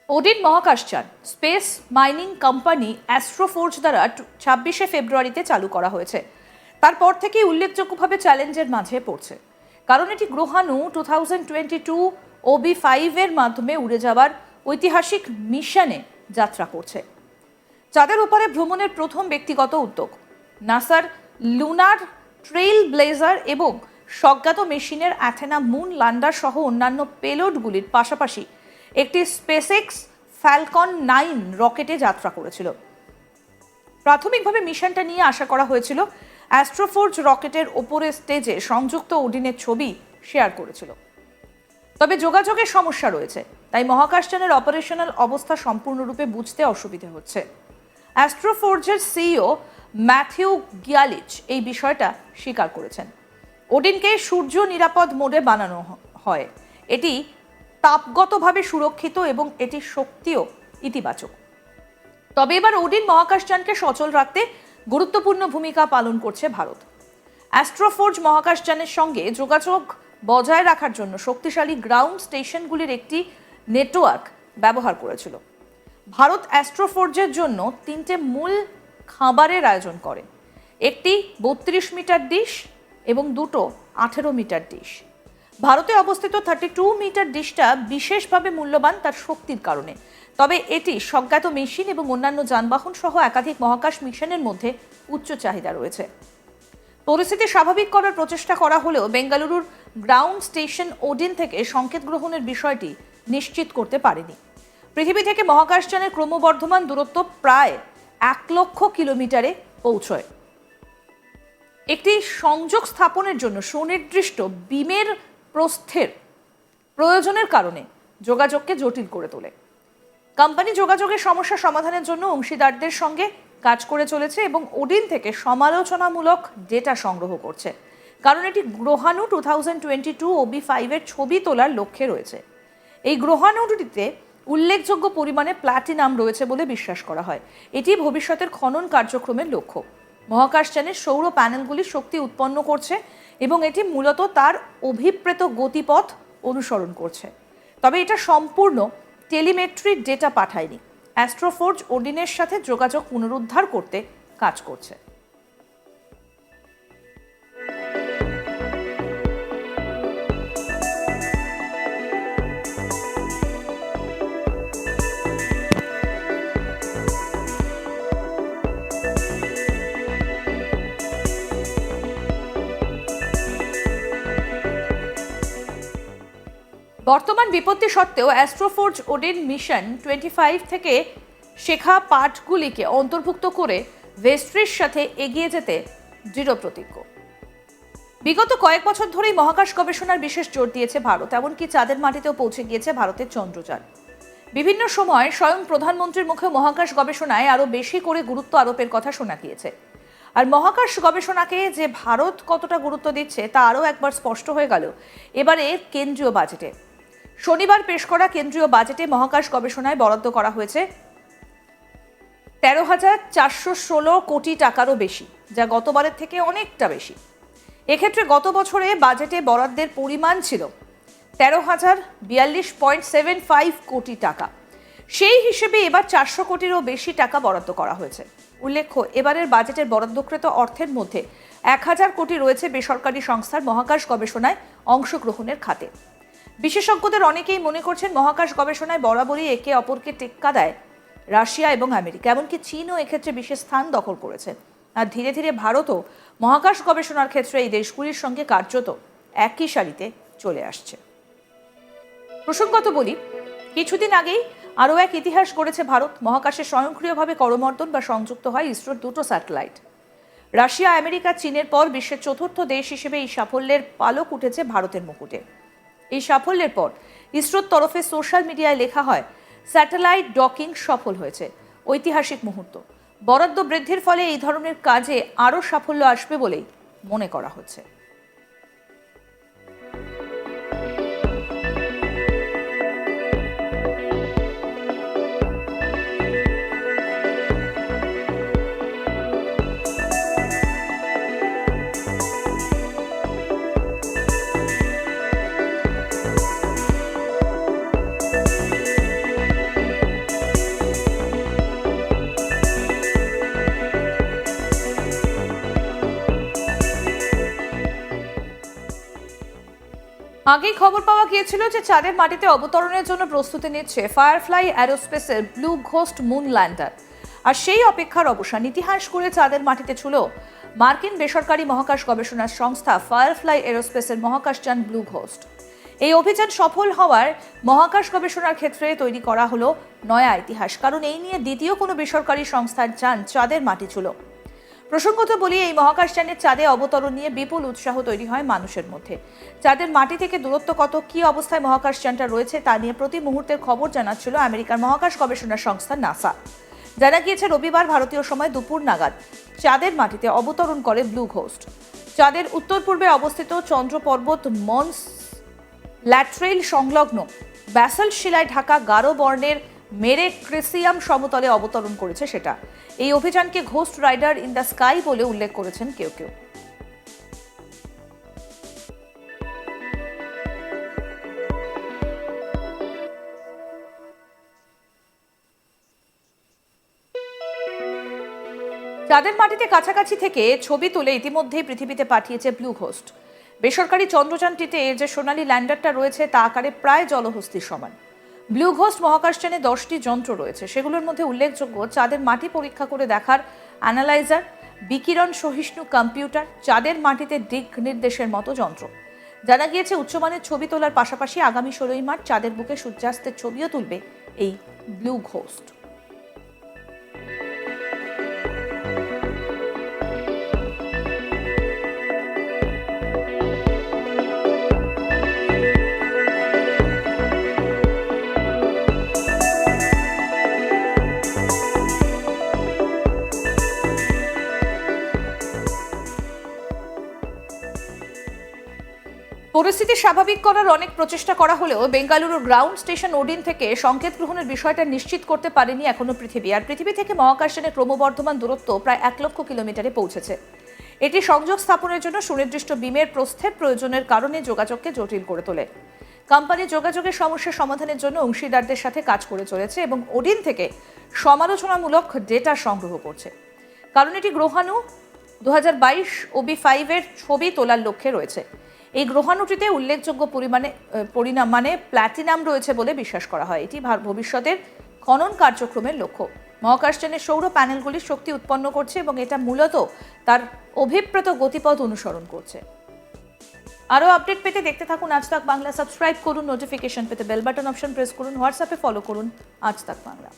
Odin মহাকাশযান space mining company অ্যাস্ট্রোফোর্জ দ্বারা 26শে ফেব্রুয়ারিতে চালু করা হয়েছে। তারপর থেকেই উল্লেখযোগ্যভাবে চ্যালেঞ্জের মাঝে পড়ছে, কারণ এটি গ্রহাণু 2022 OB5 এর মাধ্যমে উড়ে যাওয়ার ঐতিহাসিক মিশনে যাত্রা করছে। চাঁদের ওপারে ভ্রমণের প্রথম ব্যক্তিগত উদ্যোগ নাসার লুনার ট্রেইল ব্লেজার এবং স্বজ্ঞাত মেশিনের অ্যাথেনা মুন ল্যান্ডার সহ অন্যান্য পেলোডগুলির পাশাপাশি একটি স্পেসএক্স ফ্যালকন 9 রকেটে যাত্রা করেছিল। প্রাথমিকভাবে মিশনটা নিয়ে আশা করা হয়েছিল অ্যাস্ট্রোফোর্জ রকেটের ওপরের স্টেজে সংযুক্ত ওডিনের ছবি শেয়ার করেছিল। তবে যোগাযোগের সমস্যা রয়েছে, তাই মহাকাশযানের অপারেশনাল অবস্থা সম্পূর্ণরূপে বুঝতে অসুবিধা হচ্ছে। অ্যাস্ট্রোফোর্জের সিইও ম্যাথিউ গিয়ালিচ এই বিষয়টা স্বীকার করেছেন। ওডিনকে সূর্য নিরাপদ মোডে বানানো হয়, এটি তাপগতভাবে সুরক্ষিত এবং এটির শক্তিও ইতিবাচক। তবে এবার ওডিন মহাকাশযানকে সচল রাখতে গুরুত্বপূর্ণ ভূমিকা পালন করছে ভারত। অ্যাস্ট্রোফোর্জ মহাকাশযানের সঙ্গে যোগাযোগ বজায় রাখার জন্য শক্তিশালী গ্রাউন্ড স্টেশনগুলির একটি নেটওয়ার্ক ব্যবহার করেছিল। ভারত অ্যাস্ট্রোফোর্জের জন্য 3টে মূল খাবারের আয়োজন করে, একটি 32 মিটার ডিশ এবং দুটো 18 মিটার ডিশ। ভারতে অবস্থিত 32 মিটার ডিশটা বিশেষভাবে মূল্যবান তার শক্তির কারণে, তবে এটি স্বজ্ঞাত মেশিন এবং অন্যান্য যানবাহন সহ একাধিক মহাকাশ মিশনের মধ্যে উচ্চ চাহিদা রয়েছে। পরিস্থিতি স্বাভাবিক করার প্রচেষ্টা করা হলেও বেঙ্গালুরুর গ্রাউন্ড স্টেশন ওডিন থেকে সংকেত গ্রহণের বিষয়টি নিশ্চিত করতে পারেনি। পৃথিবী থেকে মহাকাশযানের ক্রমবর্ধমান দূরত্ব প্রায় 1 লক্ষ কিলোমিটারে পৌঁছয়। একটি সংযোগ স্থাপনের জন্য সুনির্দিষ্ট বিমের প্রস্থের প্রয়োজনের কারণে যোগাযোগকে জটিল করে তোলে। কোম্পানি যোগাযোগের সমস্যা সমাধানের জন্য অংশীদারদের সঙ্গে কাজ করে চলেছে এবং ওডিন থেকে সমালোচনামূলক ডেটা সংগ্রহ করছে, কারণ এটি গ্রহাণু 2022 OB5 এর ছবি তোলার লক্ষ্যে রয়েছে। এই গ্রহাণুটিতে উল্লেখযোগ্য পরিমাণে প্ল্যাটিনাম রয়েছে বলে বিশ্বাস করা হয়। এটি ভবিষ্যতের খনন কার্যক্রমের লক্ষ্য। মহাকাশযানের সৌর প্যানেলগুলি শক্তি উৎপন্ন করছে এবং এটি মূলত তার অভিপ্রেত গতিপথ অনুসরণ করছে। তবে এটা সম্পূর্ণ টেলিমেট্রি ডেটা পাঠায়নি। অ্যাস্ট্রোফোর্জ ওডিনের সাথে যোগাযোগ পুনরুদ্ধার করতে কাজ করছে। বর্তমান বিপত্তি সত্ত্বেও অ্যাস্ট্রোফোর্জ ওডিন মিশন 25 থেকে শেখা পাঠগুলিকে অন্তর্ভুক্ত করে ভেস্ট্রির সাথে এগিয়ে যেতে দৃঢ় প্রতিজ্ঞ। বিগত কয়েক বছর ধরেই মহাকাশ গবেষণার বিশেষ জোর দিয়েছে ভারত, এমনকি চাঁদের মাটিতেও পৌঁছে গিয়েছে ভারতের চন্দ্রযান। বিভিন্ন সময় স্বয়ং প্রধানমন্ত্রীর মুখে মহাকাশ গবেষণায় আরও বেশি করে গুরুত্ব আরোপের কথা শোনা গিয়েছে। আর মহাকাশ গবেষণাকে যে ভারত কতটা গুরুত্ব দিচ্ছে তা আরও একবার স্পষ্ট হয়ে গেল এবারে কেন্দ্রীয় বাজেটে। শনিবার পেশ করা কেন্দ্রীয় বাজেটে মহাকাশ গবেষণায় বরাদ্দ করা হয়েছে 13,416 কোটি টাকারও বেশি, যা গতবারের থেকে অনেকটা বেশি। এক্ষেত্রে গত বছরে বাজেটে বরাদ্দের পরিমাণ ছিল 13,042.75 কোটি টাকা। সেই হিসেবে এবার 400 কোটিরও বেশি টাকা বরাদ্দ করা হয়েছে। উল্লেখ্য, এবারের বাজেটের বরাদ্দকৃত অর্থের মধ্যে 1000 কোটি রয়েছে বেসরকারি সংস্থার মহাকাশ গবেষণায় অংশগ্রহণের খাতে। বিশেষজ্ঞদের অনেকেই মনে করছেন মহাকাশ গবেষণায় বরাবরই একে অপরকে টেক্কা দেয় রাশিয়া এবং আমেরিকা, এমনকি চীনও এক্ষেত্রে বিশেষ স্থান দখল করেছে। আর ধীরে ধীরে ভারতও মহাকাশ গবেষণার ক্ষেত্রে এই দেশগুলির সঙ্গে কার্যত একই সারিতে চলে আসছে। প্রসঙ্গত বলি, কিছুদিন আগেই আরও এক ইতিহাস গড়েছে ভারত। মহাকাশে স্বয়ংক্রিয়ভাবে করমর্দন বা সংযুক্ত হয় ইসরোর 2টো স্যাটেলাইট। রাশিয়া, আমেরিকা, চীনের পর বিশ্বের 4র্থ দেশ হিসেবে এই সাফল্যের পালক উঠেছে ভারতের মুকুটে। এই সাফল্যের পর ইসরোর তরফে সোশ্যাল মিডিয়ায় লেখা হয়, স্যাটেলাইট ডকিং সফল হয়েছে, ঐতিহাসিক মুহূর্ত। বরাদ্দ বৃদ্ধির ফলে এই ধরনের কাজে আরও সাফল্য আসবে বলেই মনে করা হচ্ছে। আগেই খবর পাওয়া গিয়েছিল যে চাঁদের মাটিতে অবতরণের জন্য প্রস্তুতি নিচ্ছে ফায়ারফ্লাই অ্যারোস্পেসের ব্লু ঘোস্ট মুন ল্যান্ডার। আর সেই অপেক্ষার অবসান ইতিহাস করে চাঁদের মাটিতে ছিল মার্কিন বেসরকারি মহাকাশ গবেষণা সংস্থা ফায়ারফ্লাই অ্যারোস্পেসের মহাকাশযান ব্লু ঘোস্ট। এই অভিযান সফল হওয়ার মহাকাশ গবেষণার ক্ষেত্রে তৈরি করা হলো নয়া ইতিহাস, কারণ এই নিয়ে দ্বিতীয় কোনো বেসরকারি সংস্থার যান চাঁদের মাটি ছিল। প্রসঙ্গত বলি, এই মহাকাশযানের চাঁদে অবতরণ নিয়ে বিপুল উৎসাহ তৈরি হয় মানুষের মধ্যে। চাঁদের মাটি থেকে দূরত্ব কত, কী অবস্থায় মহাকাশযানটা রয়েছে তা নিয়ে প্রতি মুহূর্তের খবর জানাচ্ছিল আমেরিকার মহাকাশ গবেষণা সংস্থা নাসা। জানা গিয়েছে রবিবার ভারতীয় সময় দুপুর নাগাদ চাঁদের মাটিতে অবতরণ করে ব্লু ঘোস্ট। চাঁদের উত্তর পূর্বে অবস্থিত চন্দ্র পর্বত মন্স ল্যাট্রেইল সংলগ্ন ব্যাসাল্ট শিলায় ঢাকা গাঢ় বর্ণের মেরেক্রেসিয়াম সমতলে অবতরণ করেছে সেটা। এই অভিযানকে ghost rider in the sky বলে উল্লেখ করেছেন কেউ কেউ। চাঁদের মাটিতে কাছাকাছি থেকে ছবি তুলে ইতিমধ্যেই পৃথিবীতে পাঠিয়েছে ব্লু ঘোস্ট। বেসরকারি চন্দ্রযানটিতে যে সোনালী ল্যান্ডারটা রয়েছে তা আকারে প্রায় জলহস্তির সমান। ব্লু ঘোস্ট মহাকাশযানে 10টি যন্ত্র রয়েছে, সেগুলোর মধ্যে উল্লেখযোগ্য চাঁদের মাটি পরীক্ষা করে দেখার অ্যানালাইজার, বিকিরণ সহিষ্ণু কম্পিউটার, চাঁদের মাটিতে দিক নির্দেশের মতো যন্ত্র। জানা গিয়েছে উচ্চমানের ছবি তোলার পাশাপাশি আগামী 16ই মার্চ চাঁদের বুকে সূর্যাস্তের ছবিও তুলবে এই ব্লু ঘোস্ট। পরিস্থিতি স্বাভাবিক করার অনেক প্রচেষ্টা করা হলেও বেঙ্গালুরুর গ্রাউন্ড স্টেশন ওডিন থেকে সংকেত গ্রহণের বিষয়টা নিশ্চিত করতে পারেনি এখনো পৃথিবী। আর পৃথিবী থেকে মহাকাশযানের ক্রমবর্ধমান দূরত্ব প্রায় 1 লক্ষ কিলোমিটারে পৌঁছেছে। এটি সংযোগ স্থাপনের জন্য সুনির্দিষ্ট বিমের প্রস্থের প্রয়োজনের কারণে যোগাযোগকে জটিল করে তোলে। কোম্পানি যোগাযোগের সমস্যা সমাধানের জন্য অংশীদারদের সাথে কাজ করে চলেছে এবং ওডিন থেকে সমালোচনামূলক ডেটা সংগ্রহ করছে, কারণ এটি গ্রহাণু 2022 OB5 এর ছবি তোলার লক্ষ্যে রয়েছে। এই গ্রহাণুটিতে উল্লেখযোগ্য পরিমাণ প্ল্যাটিনাম রয়েছে বলে বিশ্বাস করা হয়। এটি ভবিষ্যতের খনন কার্যক্রমের লক্ষ্য। মহাকাশযানের সৌর প্যানেলগুলি শক্তি উৎপন্ন করছে এবং এটা মূলত তার অভিপ্রেত গতিপথ অনুসরণ করছে। আরও আপডেট পেতে দেখতে থাকুন আজ তাক বাংলা। সাবস্ক্রাইব করুন, নোটিফিকেশন পেতে বেল বাটন অপশন প্রেস করুন, হোয়াটসঅ্যাপে ফলো করুন আজ তাক বাংলা।